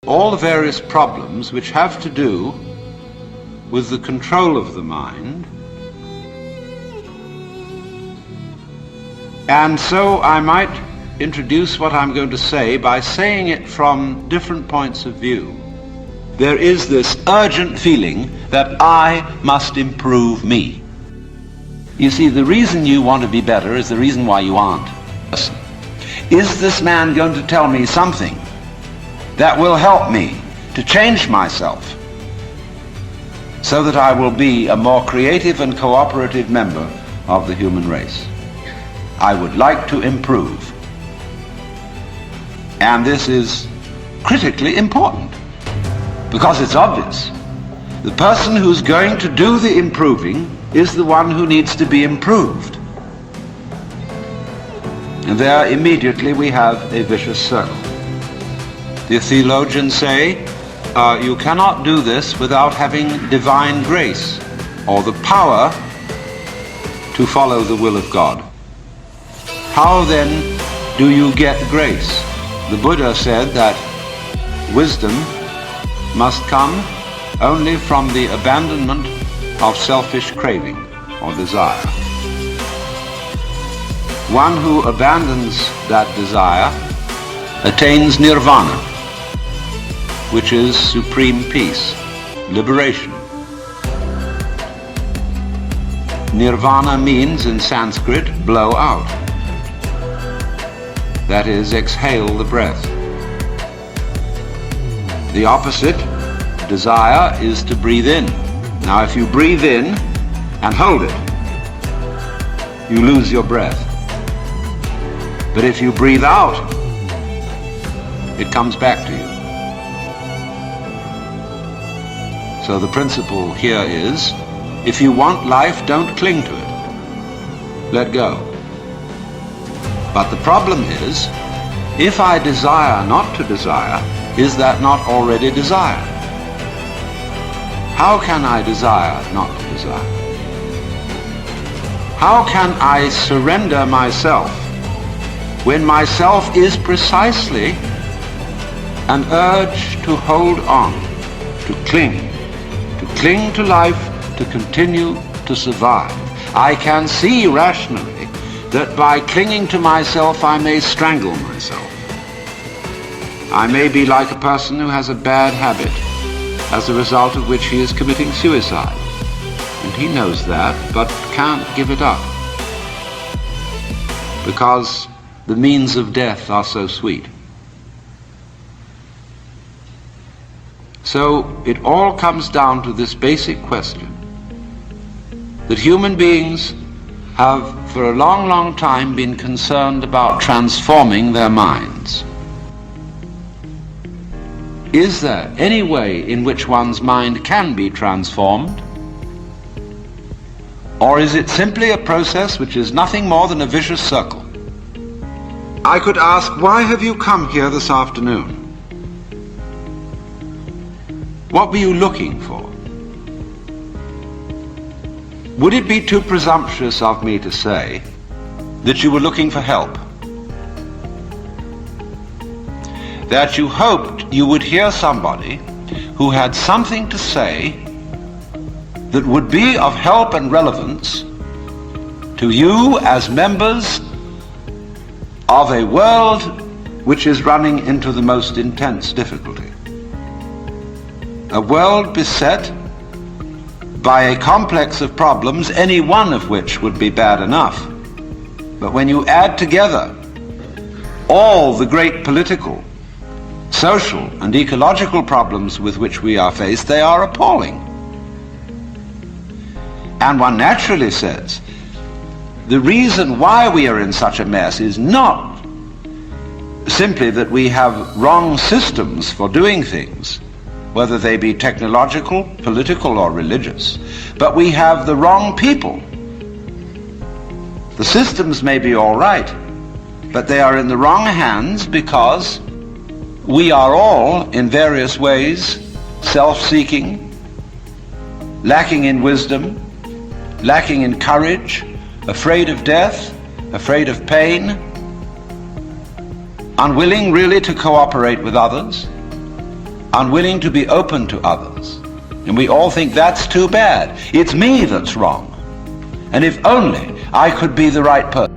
all the various problems which have to do with the control of the mind. And so I might introduce what I'm going to say by saying it from different points of view. There is this urgent feeling that I must improve me. You see, the reason you want to be better is the reason why you aren't. Is this man going to tell me something that will help me to change myself so that I will be a more creative and cooperative member of the human race? I would like to improve. And this is critically important because it's obvious. The person who's going to do the improving is the one who needs to be improved. And there immediately we have a vicious circle. The theologians say, you cannot do this without having divine grace or the power to follow the will of God. How then do you get grace? The Buddha said that wisdom must come only from the abandonment of selfish craving or desire. One who abandons that desire attains nirvana, which is supreme peace, liberation. Nirvana means in Sanskrit blow out. That is, exhale the breath. The opposite, desire, is to breathe in. Now if you breathe in and hold it, you lose your breath. But if you breathe out, it comes back to you. So the principle here is, if you want life, don't cling to it. Let go. But the problem is, if I desire not to desire, is that not already desire? How can I desire not to desire? How can I surrender myself when myself is precisely an urge to hold on, to cling to life, to continue to survive? I can see rationally that by clinging to myself I may strangle myself. I may be like a person who has a bad habit, as a result of which he is committing suicide. And he knows that, but can't give it up, because the means of death are so sweet. So it all comes down to this basic question, that human beings have for a long, long time been concerned about transforming their minds. Is there any way in which one's mind can be transformed? Or is it simply a process which is nothing more than a vicious circle? I could ask, why have you come here this afternoon? What were you looking for? Would it be too presumptuous of me to say that you were looking for help? That you hoped you would hear somebody who had something to say that would be of help and relevance to you as members of a world which is running into the most intense difficulty. A world beset by a complex of problems, any one of which would be bad enough. But when you add together all the great political, social, and ecological problems with which we are faced, they are appalling. And one naturally says, the reason why we are in such a mess is not simply that we have wrong systems for doing things, whether they be technological, political, or religious, but we have the wrong people. The systems may be all right, but they are in the wrong hands because we are all, in various ways, self-seeking, lacking in wisdom, lacking in courage, afraid of death, afraid of pain, unwilling really to cooperate with others. unwilling to be open to others. And we all think that's too bad. It's me that's wrong. And if only I could be the right person.